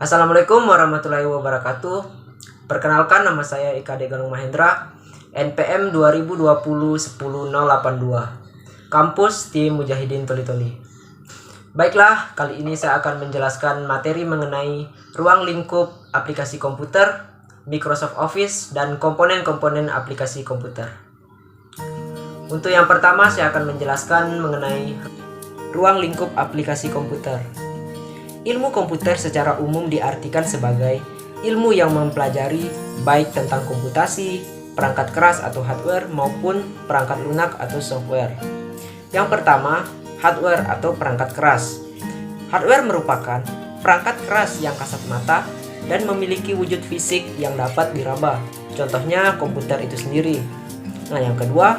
Assalamualaikum warahmatullahi wabarakatuh. Perkenalkan, nama saya Ika Deganung Mahendra, NPM 2020-10082, Kampus Tim Mujahidin Toli-Toli. Baiklah, kali ini saya akan menjelaskan materi mengenai ruang lingkup aplikasi komputer, Microsoft Office, dan komponen-komponen aplikasi komputer. Untuk yang pertama, saya akan menjelaskan mengenai ruang lingkup aplikasi komputer. Ilmu komputer secara umum diartikan sebagai ilmu yang mempelajari baik tentang komputasi, perangkat keras atau hardware maupun perangkat lunak atau software. Yang pertama, hardware atau perangkat keras. Hardware merupakan perangkat keras yang kasat mata dan memiliki wujud fisik yang dapat diraba. Contohnya komputer itu sendiri. Nah, yang kedua,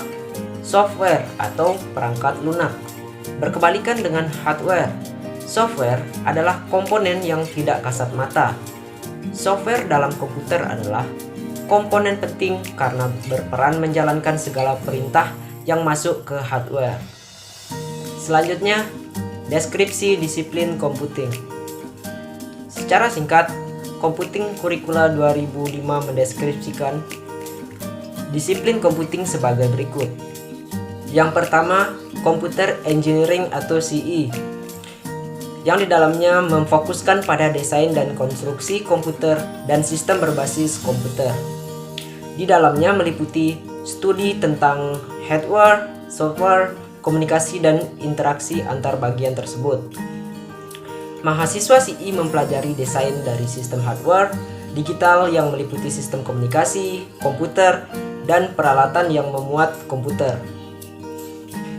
software atau perangkat lunak. Berkebalikan dengan hardware, software adalah komponen yang tidak kasat mata. Software dalam komputer adalah komponen penting karena berperan menjalankan segala perintah yang masuk ke hardware. Selanjutnya, deskripsi disiplin computing. Secara singkat, Computing Curricula 2005 mendeskripsikan disiplin computing sebagai berikut. Yang pertama, Computer Engineering atau CE, yang di dalamnya memfokuskan pada desain dan konstruksi komputer dan sistem berbasis komputer. Di dalamnya meliputi studi tentang hardware, software, komunikasi, dan interaksi antar bagian tersebut. Mahasiswa CE mempelajari desain dari sistem hardware, digital yang meliputi sistem komunikasi, komputer, dan peralatan yang memuat komputer.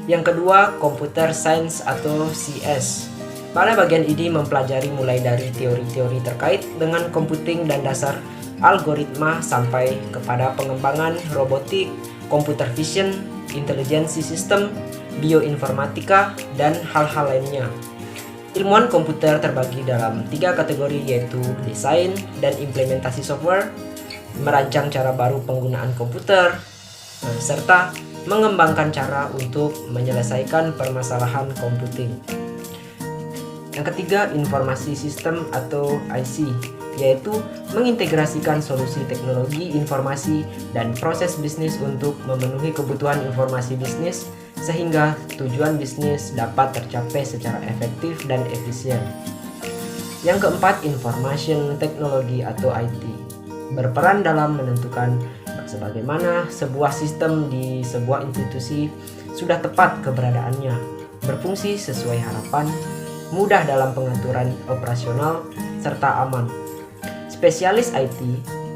Yang kedua, Computer Science atau CS. Pada bagian ini mempelajari mulai dari teori-teori terkait dengan computing dan dasar algoritma sampai kepada pengembangan robotik, computer vision, intelijensi sistem, bioinformatika, dan hal-hal lainnya. Ilmuwan komputer terbagi dalam 3 kategori, yaitu desain dan implementasi software, merancang cara baru penggunaan komputer, serta mengembangkan cara untuk menyelesaikan permasalahan computing. Yang ketiga, informasi sistem atau IC, yaitu mengintegrasikan solusi teknologi informasi dan proses bisnis untuk memenuhi kebutuhan informasi bisnis sehingga tujuan bisnis dapat tercapai secara efektif dan efisien. Yang keempat, information technology atau IT, berperan dalam menentukan sebagaimana sebuah sistem di sebuah institusi sudah tepat keberadaannya, berfungsi sesuai harapan, mudah dalam pengaturan operasional, serta aman. Spesialis IT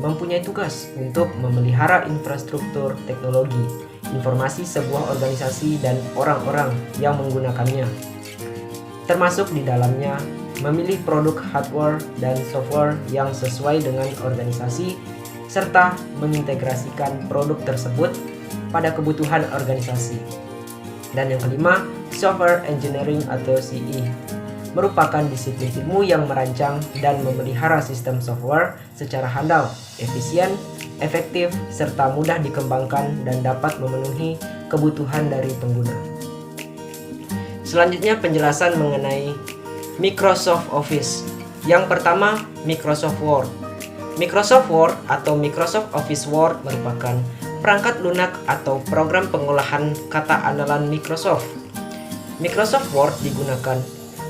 mempunyai tugas untuk memelihara infrastruktur teknologi, informasi sebuah organisasi dan orang-orang yang menggunakannya, termasuk di dalamnya memilih produk hardware dan software yang sesuai dengan organisasi, serta mengintegrasikan produk tersebut pada kebutuhan organisasi. Dan yang kelima, Software Engineering atau CE, merupakan disiplin ilmu yang merancang dan memelihara sistem software secara handal, efisien, efektif, serta mudah dikembangkan dan dapat memenuhi kebutuhan dari pengguna. Selanjutnya, penjelasan mengenai Microsoft Office. Yang pertama, Microsoft Word. Microsoft Word atau Microsoft Office Word merupakan perangkat lunak atau program pengolahan kata andalan Microsoft. Microsoft Word digunakan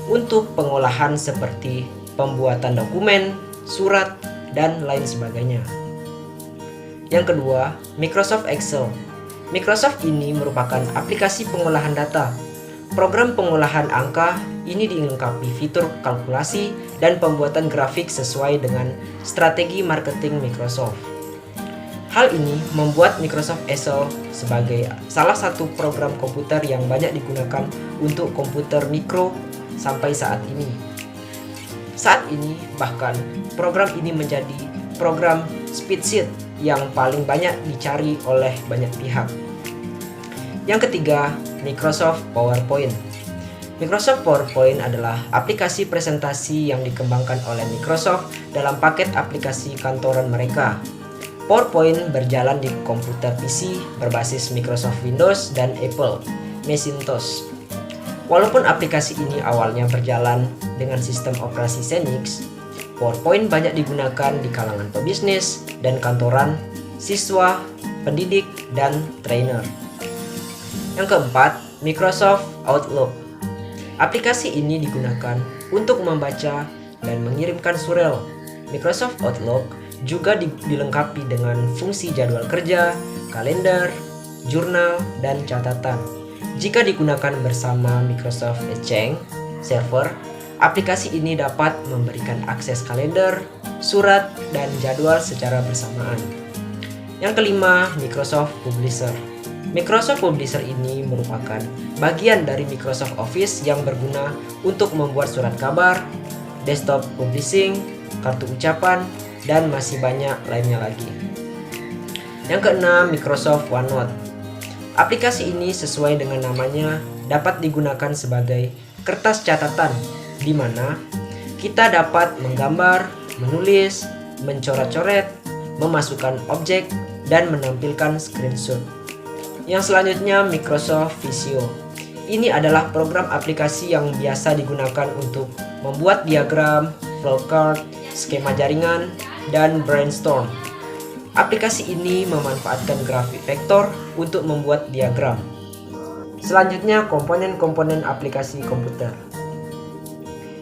untuk pengolahan seperti pembuatan dokumen, surat, dan lain sebagainya. Yang kedua, Microsoft Excel. Microsoft ini merupakan aplikasi pengolahan data. Program pengolahan angka ini dilengkapi fitur kalkulasi dan pembuatan grafik sesuai dengan strategi marketing Microsoft. Hal ini membuat Microsoft Excel sebagai salah satu program komputer yang banyak digunakan untuk komputer mikro sampai saat ini. Saat ini bahkan program ini menjadi program spreadsheet yang paling banyak dicari oleh banyak pihak. Yang ketiga, Microsoft PowerPoint. Microsoft PowerPoint adalah aplikasi presentasi yang dikembangkan oleh Microsoft dalam paket aplikasi kantoran mereka. PowerPoint berjalan di komputer PC berbasis Microsoft Windows dan Apple Macintosh. Walaupun aplikasi ini awalnya berjalan dengan sistem operasi Xenix, PowerPoint banyak digunakan di kalangan pebisnis dan kantoran, siswa, pendidik, dan trainer. Yang keempat, Microsoft Outlook. Aplikasi ini digunakan untuk membaca dan mengirimkan surel. Microsoft Outlook juga dilengkapi dengan fungsi jadwal kerja, kalender, jurnal, dan catatan. Jika digunakan bersama Microsoft Exchange Server, aplikasi ini dapat memberikan akses kalender, surat, dan jadwal secara bersamaan. Yang kelima, Microsoft Publisher. Microsoft Publisher ini merupakan bagian dari Microsoft Office yang berguna untuk membuat surat kabar, desktop publishing, kartu ucapan, dan masih banyak lainnya lagi. Yang keenam, Microsoft OneNote. Aplikasi ini sesuai dengan namanya dapat digunakan sebagai kertas catatan di mana kita dapat menggambar, menulis, mencoret-coret, memasukkan objek, dan menampilkan screenshot. Yang selanjutnya, Microsoft Visio. Ini adalah program aplikasi yang biasa digunakan untuk membuat diagram, flowchart, skema jaringan, dan brainstorm. Aplikasi ini memanfaatkan grafik vektor untuk membuat diagram. Selanjutnya, komponen-komponen aplikasi komputer.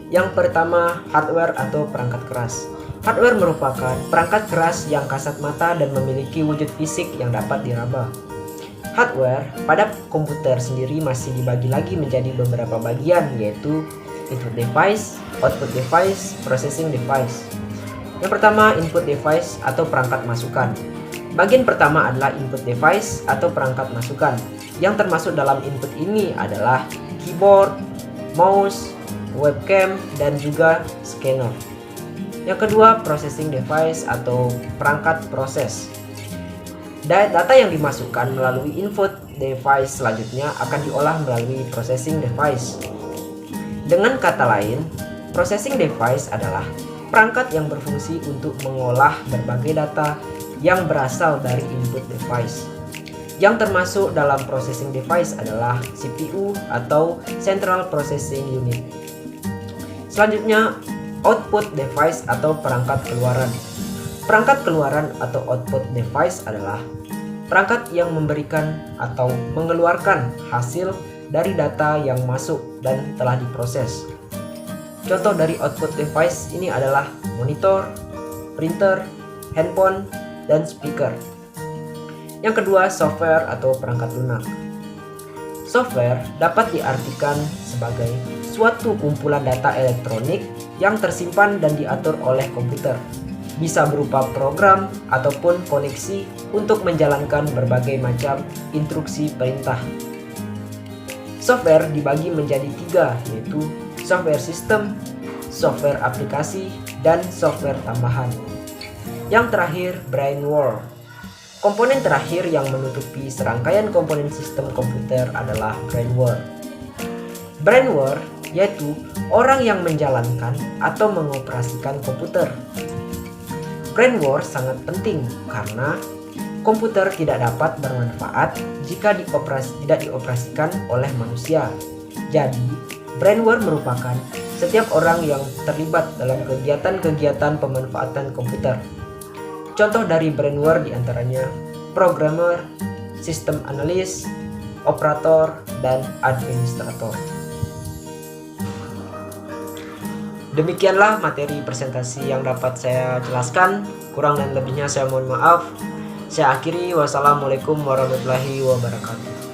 Yang pertama, hardware atau perangkat keras. Hardware merupakan perangkat keras yang kasat mata dan memiliki wujud fisik yang dapat diraba. Hardware pada komputer sendiri masih dibagi lagi menjadi beberapa bagian, yaitu input device, output device, processing device. Yang pertama, input device atau perangkat masukan. Bagian pertama adalah input device atau perangkat masukan. Yang termasuk dalam input ini adalah keyboard, mouse, webcam, dan juga scanner. Yang kedua, processing device atau perangkat proses. Data yang dimasukkan melalui input device selanjutnya akan diolah melalui processing device. Dengan kata lain, processing device adalah perangkat yang berfungsi untuk mengolah berbagai data yang berasal dari input device. Yang termasuk dalam processing device adalah CPU atau Central Processing Unit. Selanjutnya, output device atau perangkat keluaran. Perangkat keluaran atau output device adalah perangkat yang memberikan atau mengeluarkan hasil dari data yang masuk dan telah diproses. Contoh dari output device ini adalah monitor, printer, handphone, dan speaker. Yang kedua, software atau perangkat lunak. Software dapat diartikan sebagai suatu kumpulan data elektronik yang tersimpan dan diatur oleh komputer. Bisa berupa program ataupun koneksi untuk menjalankan berbagai macam instruksi perintah. Software dibagi menjadi 3, yaitu software sistem, software aplikasi, dan software tambahan. Yang terakhir, brainware. Komponen terakhir yang menutupi serangkaian komponen sistem komputer adalah brainware. Brainware yaitu orang yang menjalankan atau mengoperasikan komputer. Brainware sangat penting karena komputer tidak dapat bermanfaat jika tidak dioperasikan oleh manusia. Jadi, brainware merupakan setiap orang yang terlibat dalam kegiatan-kegiatan pemanfaatan komputer. Contoh dari brainware diantaranya programmer, sistem analis, operator, dan administrator. Demikianlah materi presentasi yang dapat saya jelaskan. Kurang dan lebihnya saya mohon maaf. Saya akhiri. Wassalamualaikum warahmatullahi wabarakatuh.